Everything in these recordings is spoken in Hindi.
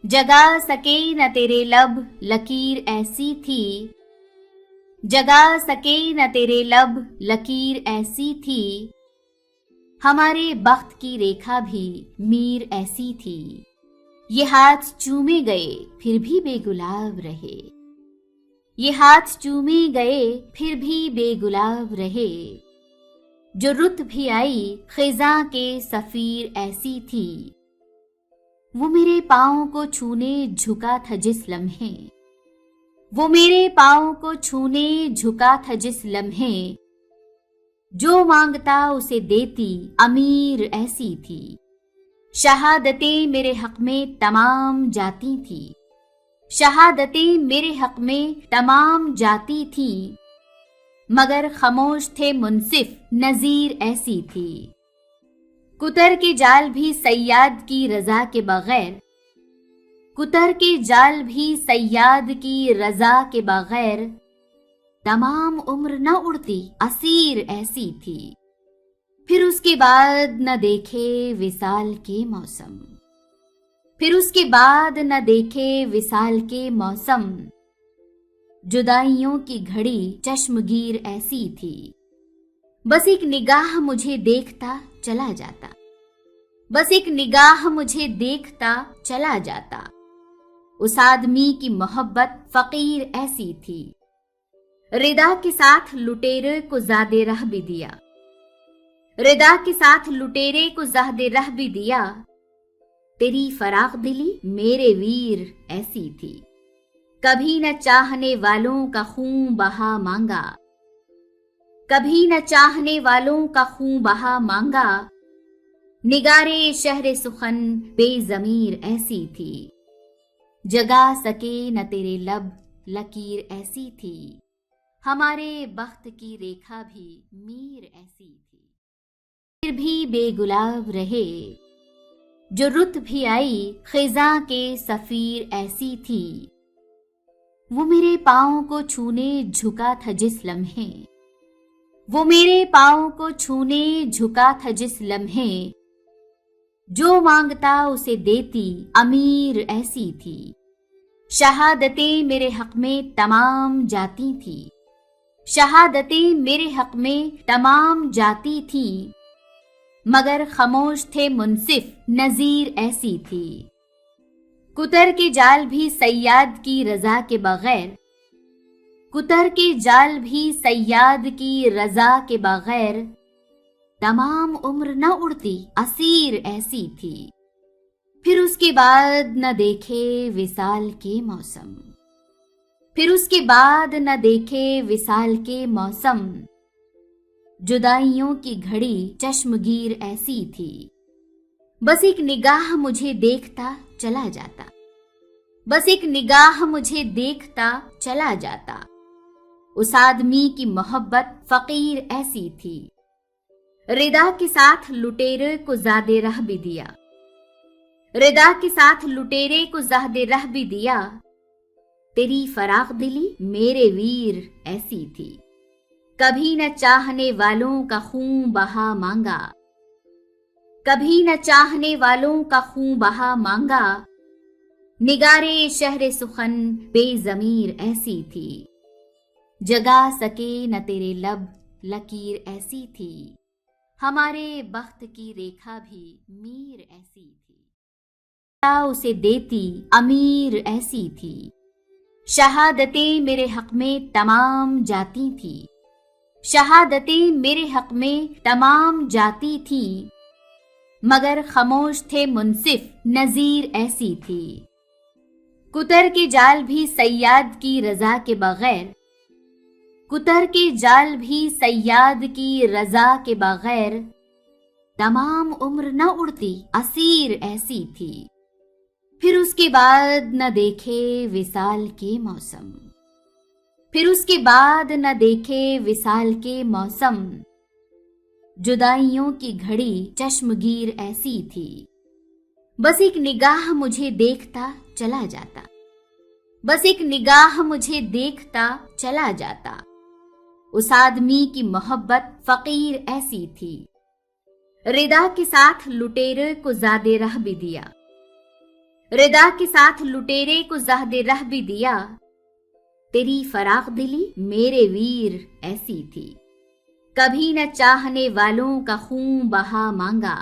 जगा सके न तेरे लब लकीर ऐसी थी, जगा सके न तेरे लब लकीर ऐसी थी, हमारे बख्त की रेखा भी मीर ऐसी थी। ये हाथ चूमे गए फिर भी बेगुलाब रहे, ये हाथ चूमे गए फिर भी बेगुलाब रहे, जो रुत भी आई खिजा के सफीर ऐसी थी। वो मेरे पाँव को छूने झुका था जिस लम्हे, वो मेरे पाँव को छूने झुका था जिस लम्हे, जो मांगता उसे देती अमीर ऐसी थी। शहादतें मेरे हक में तमाम जाती थी, शहादतें मेरे हक में तमाम जाती थी, मगर खामोश थे मुनसिफ नजीर ऐसी थी। कुतर के जाल भी सैयाद की रजा के बगैर, कुतर के जाल भी सैयाद की रजा के बगैर, तमाम उम्र न उड़ती असीर ऐसी थी। फिर उसके बाद न देखे विसाल के मौसम, फिर उसके बाद न देखे विसाल के मौसम, जुदाइयों की घड़ी चश्मगीर ऐसी थी। बस एक निगाह मुझे देखता चला जाता, बस एक निगाह मुझे देखता चला जाता। उस आदमी की मोहब्बत फकीर ऐसी थी। रिदा के साथ लुटेरे को ज़ादे रह भी दिया, रिदा के साथ लुटेरे को ज़ादे रह भी दिया। तेरी फराख दिली मेरे वीर ऐसी थी। कभी न चाहने वालों का खून बहा मांगा, कभी न चाहने वालों का खून बहा मांगा, निगारे शहरे सुखन बेजमीर ऐसी थी। जगा सके न तेरे लब लकीर ऐसी थी, हमारे बख्त की रेखा भी मीर ऐसी थी। फिर भी बेगुलाब रहे, जो रुत भी आई खिजा के सफीर ऐसी थी। वो मेरे पाँव को छूने झुका था जिस लम्हे, वो मेरे पाँव को छूने झुका था जिस लम्हे, जो मांगता उसे देती अमीर ऐसी थी। शहादतें मेरे हक में तमाम जाती थी, शहादतें मेरे हक में तमाम जाती थी, मगर खामोश थे मुनसिफ नजीर ऐसी थी। कुतर के जाल भी सैयाद की रजा के बगैर, कुतर के जाल भी सैयाद की रजा के बगैर, तमाम उम्र न उड़ती असीर ऐसी थी। फिर उसके बाद न देखे विसाल के मौसम, फिर उसके बाद न देखे विसाल के मौसम, जुदाइयों की घड़ी चश्मगीर ऐसी थी। बस एक निगाह मुझे देखता चला जाता, बस एक निगाह मुझे देखता चला जाता। उस आदमी की मोहब्बत फकीर ऐसी थी। रिदा के साथ लुटेरे को ज़ादे रह भी दिया, रिदा के साथ लुटेरे को ज़ादे रह भी दिया। तेरी फराख दिली मेरे वीर ऐसी थी। कभी न चाहने वालों का खून बहा मांगा, कभी न चाहने वालों का खून बहा मांगा, निगारे शहरे सुखन बेजमीर ऐसी थी। जगा सके न तेरे लब लकीर ऐसी थी, हमारे बख्त की रेखा भी मीर ऐसी थी। उसे देती अमीर ऐसी थी। शहादतें मेरे हक में तमाम जाती थी, शहादतें मेरे हक में तमाम जाती थी, मगर खामोश थे मुनसिफ नजीर ऐसी थी। कुतर के जाल भी सैयाद की रजा के बगैर, कुतर के जाल भी सैयाद की रजा के बगैर, तमाम उम्र न उड़ती असीर ऐसी थी। फिर उसके बाद न देखे विसाल के मौसम, फिर उसके बाद न देखे विसाल के मौसम, जुदाइयों की घड़ी चश्मगीर ऐसी थी। बस एक निगाह मुझे देखता चला जाता, बस एक निगाह मुझे देखता चला जाता। उस आदमी की मोहब्बत फकीर ऐसी थी। रिदा के साथ लुटेरे को ज़ादे रह भी दिया, रिदा के साथ लुटेरे को ज़हद रह भी दिया, तेरी फराख दिली मेरे वीर ऐसी थी। कभी न चाहने वालों का खून बहा मांगा,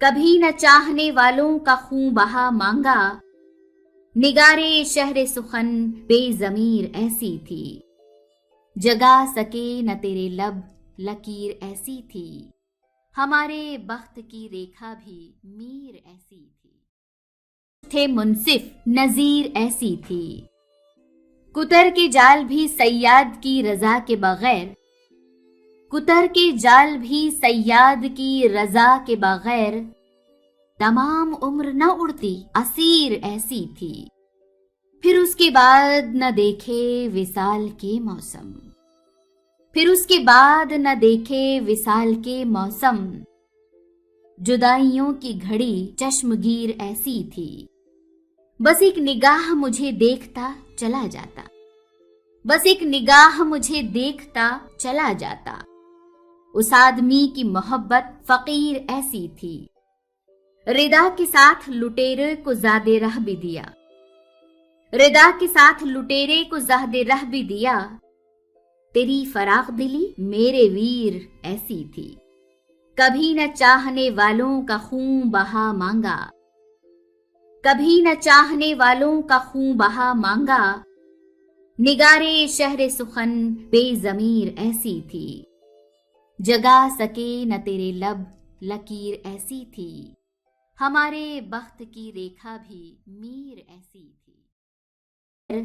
कभी न चाहने वालों का खून बहा मांगा, निगारे शहरे सुखन बेज़मीर ऐसी थी। जगा सके न तेरे लब लकीर ऐसी थी, हमारे बख्त की रेखा भी मीर ऐसी थी। थे मुंसिफ नजीर ऐसी थी, कुतर के जाल भी सैयाद की रजा के बगैर, कुतर के जाल भी सैयाद की रजा के बगैर, तमाम उम्र न उड़ती असीर ऐसी थी। फिर उसके बाद न देखे विसाल के मौसम, फिर उसके बाद न देखे विसाल के मौसम, जुदाइयों की घड़ी चश्मगीर ऐसी थी। बस एक निगाह मुझे देखता चला जाता, बस एक निगाह मुझे देखता चला जाता। उस आदमी की मोहब्बत फकीर ऐसी थी। रिदा के साथ लुटेरे को ज़ादे रह भी दिया, रिदा के साथ लुटेरे को ज़ादे रह भी दिया, तेरी फराख दिली मेरे वीर ऐसी थी। कभी न चाहने वालों का खून बहा मांगा, कभी न चाहने वालों का खून बहा मांगा, निगारे शहरे सुखन बेज़मीर ऐसी थी। जगा सके न तेरे लब लकीर ऐसी थी, हमारे बख्त की रेखा भी मीर ऐसी थी।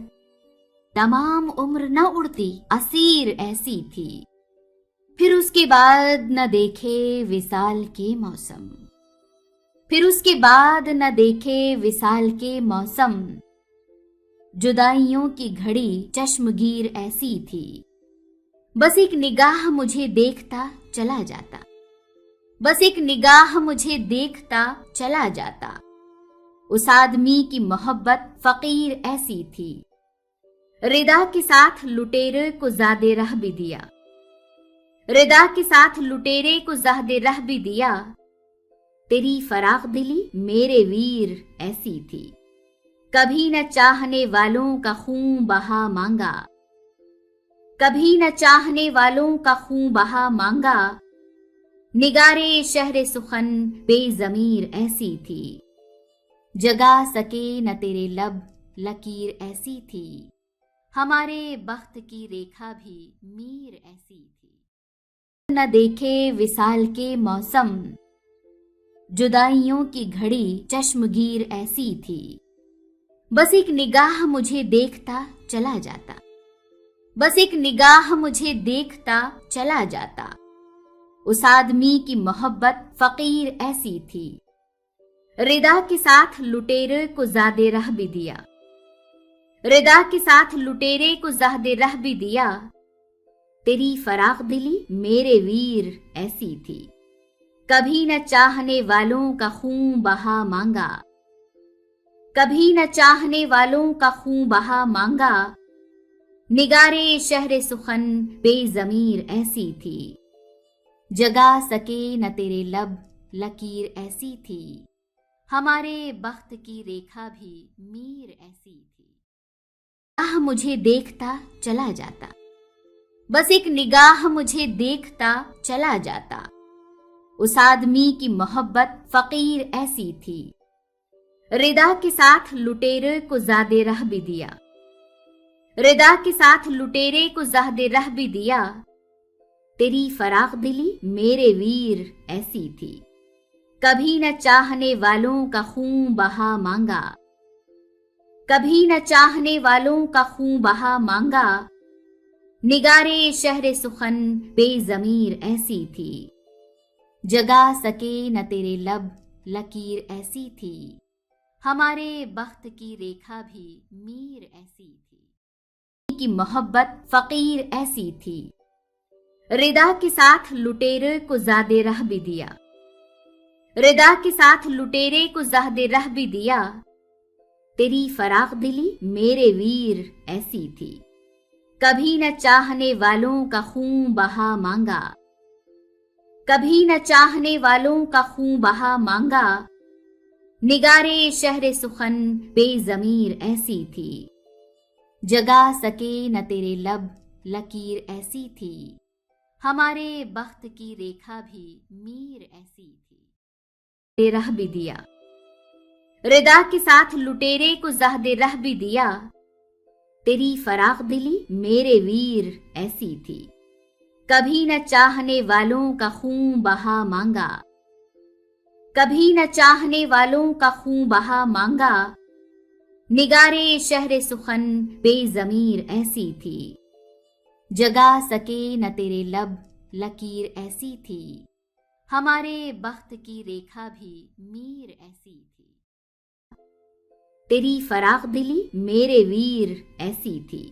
तमाम उम्र न उड़ती असीर ऐसी थी। फिर उसके बाद न देखे विसाल के मौसम, फिर उसके बाद न देखे विसाल के मौसम, जुदाइयों की घड़ी चश्मगीर ऐसी थी। बस एक निगाह मुझे देखता चला जाता, बस एक निगाह मुझे देखता चला जाता। उस आदमी की मोहब्बत फकीर ऐसी थी। रिदा के साथ लुटेरे को ज़ादे रह भी दिया, रिदा के साथ लुटेरे को ज़ादे रह भी दिया, तेरी फराख दिली मेरे वीर ऐसी थी। कभी न चाहने वालों का खून बहा मांगा, कभी न चाहने वालों का खून बहा मांगा, निगारे शहरे सुखन बेज़मीर ऐसी थी। जगा सके न तेरे लब लकीर ऐसी थी, हमारे बख्त की रेखा भी मीर ऐसी थी। न देखे विसाल के मौसम, जुदाइयों की घड़ी चश्मगीर ऐसी थी। बस एक निगाह मुझे देखता चला जाता, बस एक निगाह मुझे देखता चला जाता। उस आदमी की मोहब्बत फकीर ऐसी थी। रिदा के साथ लुटेरे को ज़ादे रह भी दिया, रिदा के साथ लुटेरे को ज़ादे रह भी दिया, तेरी फराख दिली मेरे वीर ऐसी थी। कभी न चाहने वालों का खून बहा मांगा, कभी न चाहने वालों का खून बहा मांगा, निगारे शहरे सुखन बेज़मीर ऐसी थी। जगा सके न तेरे लब लकीर ऐसी थी, हमारे बख्त की रेखा भी मीर ऐसी थी। मुझे देखता चला जाता, बस एक निगाह मुझे देखता चला जाता। उस आदमी की मोहब्बत फकीर ऐसी थी। रिदा के साथ लुटेरे को ज़ादे रह भी दिया, रिदा के साथ लुटेरे को ज़ादे रह भी दिया, तेरी फराख दिली मेरे वीर ऐसी थी। कभी न चाहने वालों का खून बहा मांगा, कभी न चाहने वालों का खून बहा मांगा, निगारे शहरे सुखन बेज़मीर ऐसी थी। जगा सके न तेरे लब लकीर ऐसी थी, हमारे बख्त की रेखा भी मीर ऐसी थी। की मोहब्बत फकीर ऐसी थी। रिदा के साथ लुटेरे को ज़ादे रह भी दिया, रिदा के साथ लुटेरे को ज़ादे रह भी दिया, तेरी फराख दिली मेरे वीर ऐसी थी। कभी न चाहने वालों का खून बहा मांगा, कभी न चाहने वालों का खून बहा मांगा, निगारे शहर सुखन बेज़मीर ऐसी थी, जगा सके न तेरे लब लकीर ऐसी थी, हमारे बख्त की रेखा भी मीर ऐसी थी। दे रह भी दिया, रिदा के साथ लुटेरे को ज़हदे रह भी दिया, तेरी फराख दिली मेरे वीर ऐसी थी, कभी न चाहने वालों का खून बहा मांगा, कभी न चाहने वालों का खून बहा मांगा, निगारे शहर सुखन बेज़मीर ऐसी थी, जगा सके न तेरे लब लकीर ऐसी थी, हमारे बख्त की रेखा भी मीर ऐसी थी। तेरी फराख दिली मेरे वीर ऐसी थी,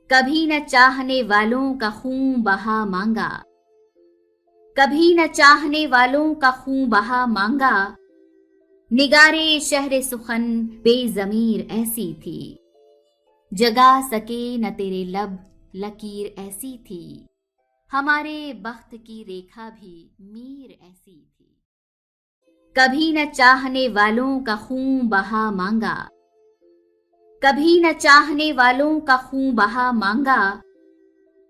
कभी न चाहने वालों का खून बहा मांगा, कभी न चाहने वालों का खून बहा मांगा, निगारे शहर सुखन बेज़मीर ऐसी थी, जगा सके न तेरे लब लकीर ऐसी थी, हमारे बख्त की रेखा भी मीर ऐसी थी। कभी न चाहने वालों का खून बहा मांगा, कभी न चाहने वालों का खून बहा मांगा,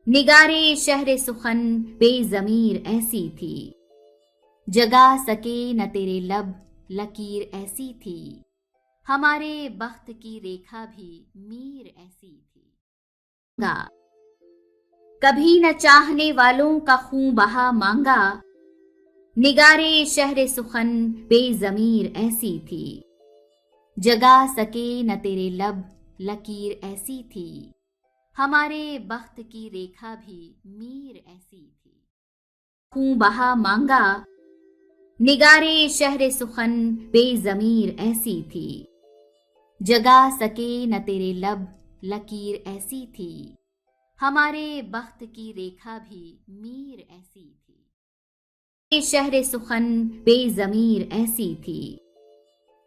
निगारे शहर सुखन बेज़मीर ऐसी थी, जगा सके न तेरे लब लकीर ऐसी थी, हमारे बख्त की रेखा भी मीर ऐसी थी। कभी न चाहने वालों का खून बहा मांगा, निगारे शहर सुखन बेज़मीर ऐसी थी, जगा सके न तेरे लब लकीर ऐसी थी, हमारे बख्त की रेखा भी मीर ऐसी थी। खून बहा मांगा, निगारे शहर सुखन बेज़मीर ऐसी थी, जगा सके न तेरे लब लकीर ऐसी थी, हमारे बख्त की रेखा भी मीर ऐसी थी। शहर सुखन बेज़मीर ऐसी थी,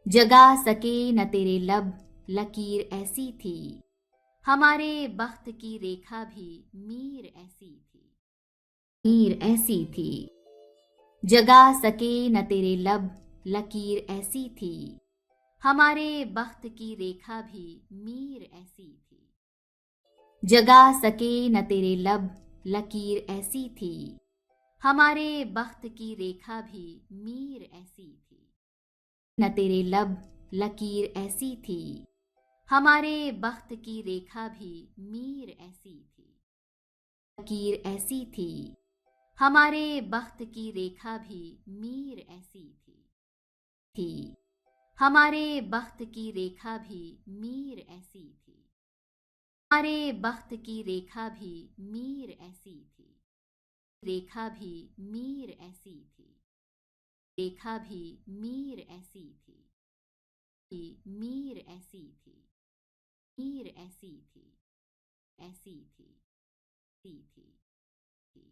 जगा सके न तेरे लब लकीर ऐसी थी, हमारे बख्त की रेखा भी मीर ऐसी थी। मीर ऐसी थी, जगा सके न तेरे लब लकीर ऐसी थी, हमारे बख्त की रेखा भी मीर ऐसी थी। जगा सके न तेरे लब लकीर ऐसी थी, हमारे बख्त की रेखा भी मीर ऐसी थी। न तेरे लब लकीर ऐसी थी, हमारे बख्त की रेखा भी मीर ऐसी थी। लकीर ऐसी थी, हमारे बख्त की रेखा भी मीर ऐसी थी, हमारे बख्त की रेखा भी मीर ऐसी थी। हमारे बख्त की रेखा भी मीर ऐसी थी, रेखा भी मीर ऐसी थी, रेखा भी मीर ऐसी थी, मीर ऐसी थी, मीर ऐसी थी, ऐसी थी, थी।